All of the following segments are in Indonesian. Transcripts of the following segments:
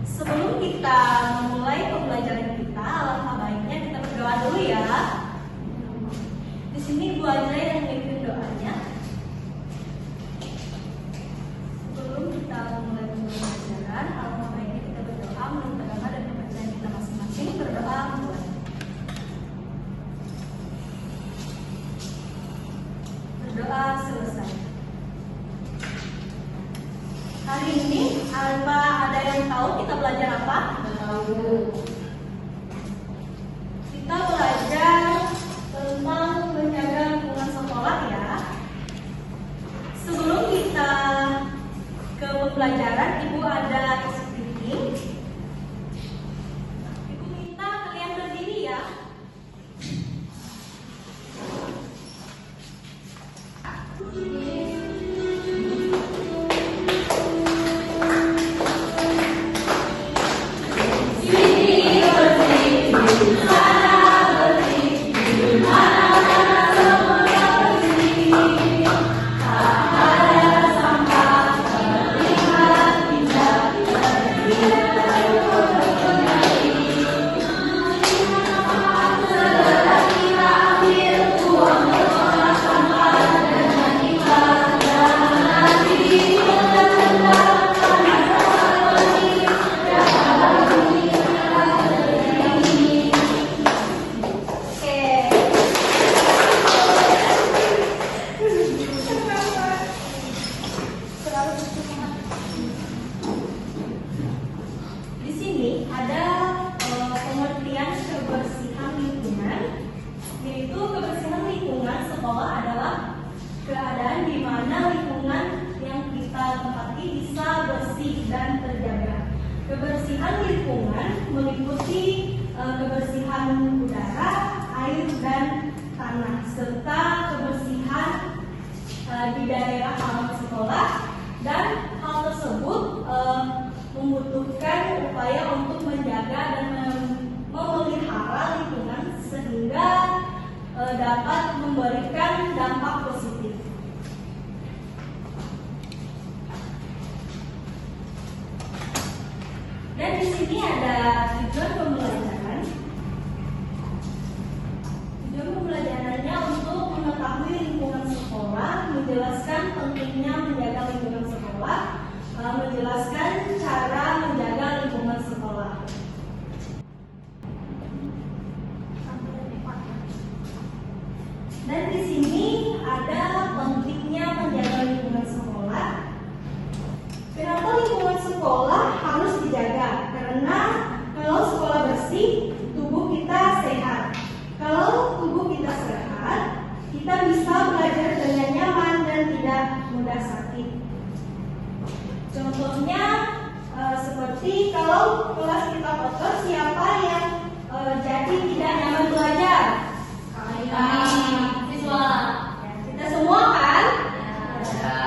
Sebelum kita memulai pembelajaran kita, alangkah baiknya kita berdoa dulu ya. Di sini Bu Ajra yang memimpin doanya. Sebelum kita memulai pembelajaran, alangkah baiknya kita berdoa menurut agama dan kepercayaan kita masing-masing. Berdoa mulai. Berdoa selesai. Hari ini ada yang tahu kita belajar apa? Tahu. Kita belajar tentang menjaga lingkungan sekolah ya. Sebelum kita ke pembelajaran, Ibu ada speaking. Ibu minta kalian berdiri ya. Di sini ada pengertian kebersihan lingkungan, yaitu kebersihan lingkungan sekolah adalah keadaan di mana lingkungan yang kita tempati bisa bersih dan terjaga. Kebersihan lingkungan meliputi kebersihan udara, air, dan tanah, serta kebersihan di daerah halaman sekolah, dan hal tersebut membutuhkan upaya untuk menjaga dan memelihara lingkungan sehingga dapat memberikan dampak positif. Dan di sini ada tujuan pembelajaran. Tujuan pembelajarannya untuk mengetahui lingkungan sekolah, menjelaskan pentingnya menjaga lingkungan sekolah, menjelaskan cara menjaga lingkungan sekolah. Dan di sini ada pentingnya menjaga lingkungan sekolah. Kenapa lingkungan sekolah harus dijaga? Karena kalau sekolah bersih, tubuh kita sehat. Kalau tubuh kita sehat, kita bisa belajar dengan nyaman dan tidak mudah sakit. Contohnya seperti kalau kelas kita kotor, siapa yang jadi tidak nyaman belajar? Siswa. Ya, kita semua kan? Ya.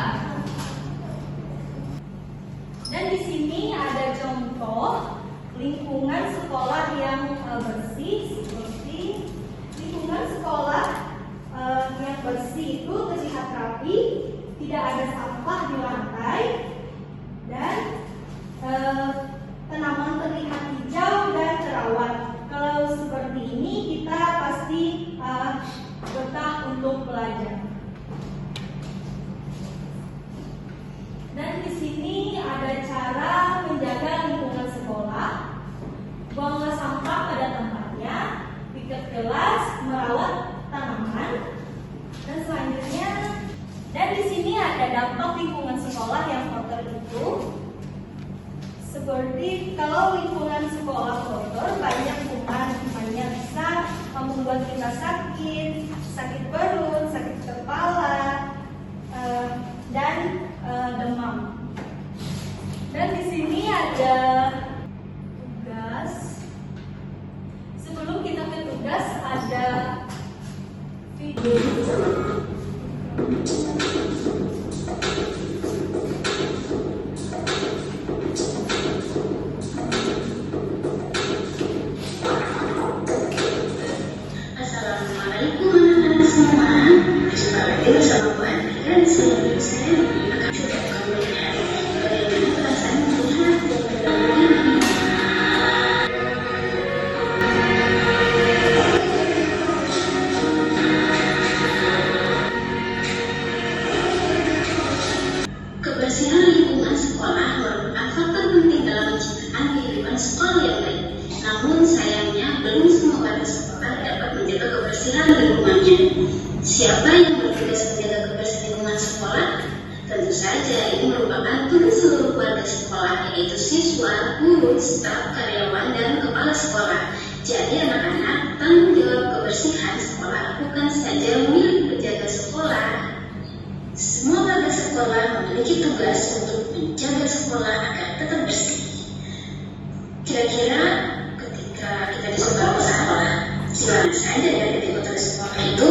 Dan di sini ada contoh lingkungan sekolah yang bersih, seperti lingkungan sekolah yang bersih itu terlihat rapi, tidak ada sampah di lantai, dan tanaman terlihat hijau dan terawat. Kalau seperti ini kita pasti betah untuk belajar. Dan di sini ada cara menjaga lingkungan sekolah. Buanglah sampah pada tempatnya, piket kelas, merawat tanaman, dan selanjutnya. Dan di sini ada dampak lingkungan sekolah yang kotor itu. Seperti kalau lingkungan sekolah kotor, banyak kuman, hanya bisa membuat kita sakit perut, sakit kepala, dan demam. Dan di sini ada tugas. Sebelum kita ke tugas ada video. Assalamualaikum warahmatullahi wabarakatuh. Jumpa lagi bersama Bu Andi dan saya akan coba kamu lihat bagaimana perasaan melihat dan sekolah yang baik. Namun sayangnya belum semua warga sekolah dapat menjaga kebersihan lingkungannya. Siapa yang bertugas menjaga kebersihan lingkungan sekolah? Tentu saja ini merupakan tugas seluruh warga sekolah, yaitu siswa, guru, staf, karyawan, dan kepala sekolah. Jadi anak-anak, tanggung jawab kebersihan sekolah bukan saja milik penjaga sekolah. Semua warga sekolah memiliki tugas untuk menjaga sekolah agar tetap bersih. Kira-kira ketika kita di sebuah sekolah, siapa saja yang diikuti sekolah itu?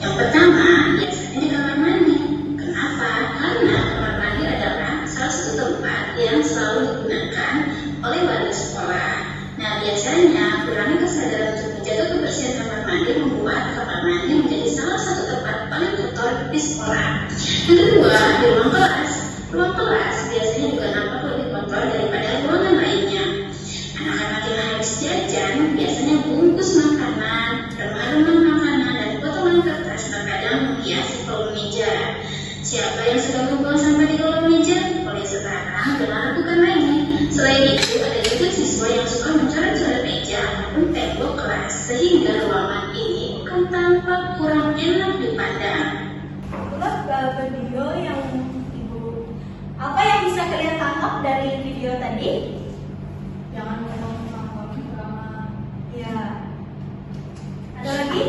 Yang pertama, biasanya di kamar mandi. Kenapa? Karena kamar mandi adalah salah satu tempat yang selalu digunakan oleh warga sekolah. Nah, biasanya kurangnya kesadaran untuk menjaga kebersihan kamar mandi membuat kamar mandi menjadi salah satu tempat paling kotor di sekolah. Yang kedua, di ruang kelas. Ruang kelas biasanya juga nampak lebih kotor daripada ruangan lainnya. Anak-anak yang habis jajan biasanya bungkus makanan, remah-remah makanan, dan potongan kertas terkadang menghiasi kolom meja. Siapa yang sedang membuang sampah di kolom meja? Mulai sekarang jangan lakukan lagi. Selain itu, ada juga siswa yang suka mencoret-coret meja maupun tembok kelas, sehingga ruangan ini akan tampak kurang enak dipandang. Itulah video yang Ibu. Apa yang bisa kalian tangkap dari video tadi? Jangan ngomong sama Ya. Ada lagi?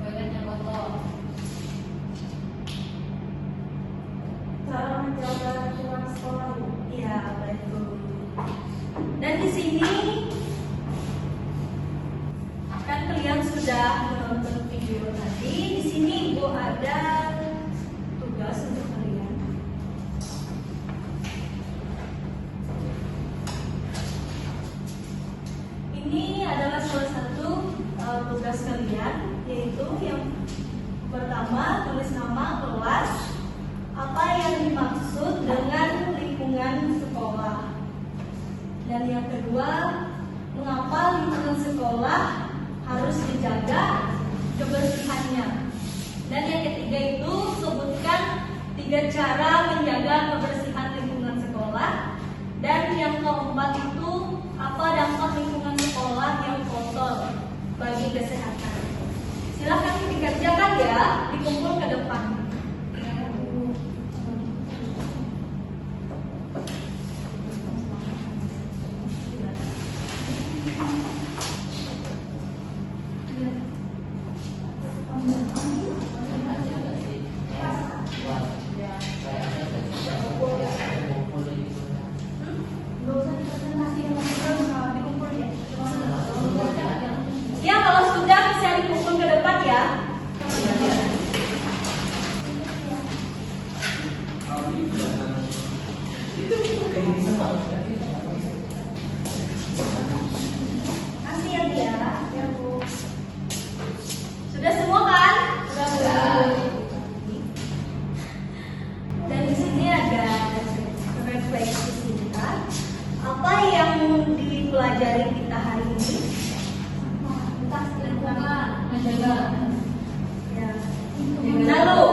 toiletnya kotor. Cara menjaga lingkungan sekolah. Iya, betul. Dan di sini kan kalian sudah menonton video tadi. Di sini Ibu ada tugas untuk kalian. Ini adalah salah satu tugas kalian, yaitu yang pertama tulis nama kelas, apa yang dimaksud dengan lingkungan sekolah, dan yang kedua mengapa lingkungan sekolah harus dijaga kebersihannya, dan yang ketiga itu sebutkan 3 cara menjaga kebersihan lingkungan sekolah, dan yang keempat itu apa dampak lingkungan sekolah yang kotor bagi kesehatan. Silahkan dikerjakan ya, dikumpul ke depan. Ya, kalau sudah bisa dikumpul ke depan ya. Kasih ya dia, ya Bu. Sudah semua kan? Sudah. Dan di sini ada refleksi singkat. Apa yang dipelajari kita hari ini? Tentang lingkungan, menjaga. Ya. Lalu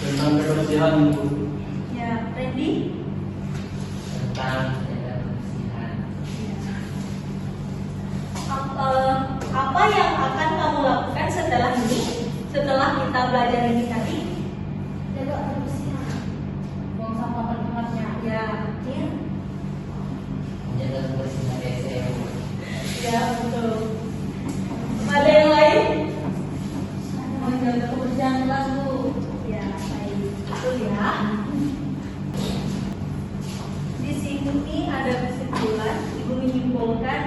tentang kebersihan, Bu. ya, Randy. Tentang menjaga kebersihan. Apa yang akan kamu lakukan setelah ini? Setelah kita belajar ini tadi? Jaga kebersihan. Buang sampah pada tempatnya. Ya, ya. Jaga kebersihan WC. Ya, betul. Ada yang lain? Menjaga kebersihan kelas, Bu. Ya, baik. Betul ya. Di sini ada kesimpulan. Ibu menyimpulkan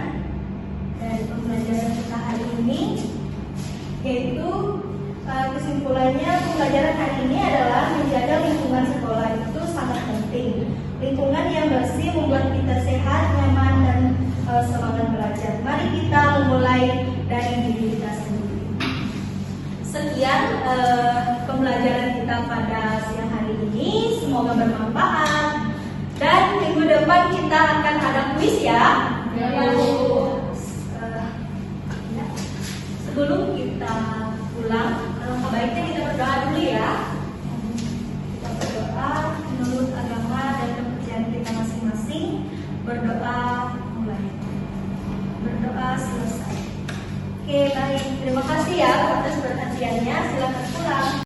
dari pembelajaran kita hari ini, yaitu kesimpulannya pembelajaran hari ini adalah menjaga lingkungan sekolah itu sangat penting. Lingkungan yang bersih membuat kita sehat, nyaman, dan semangat belajar. Mari kita memulai dari diri kita sendiri. Sekian pembelajaran kita pada siang hari ini. Semoga bermanfaat. Dan minggu depan kita akan ada kuis ya. Ya, Bu.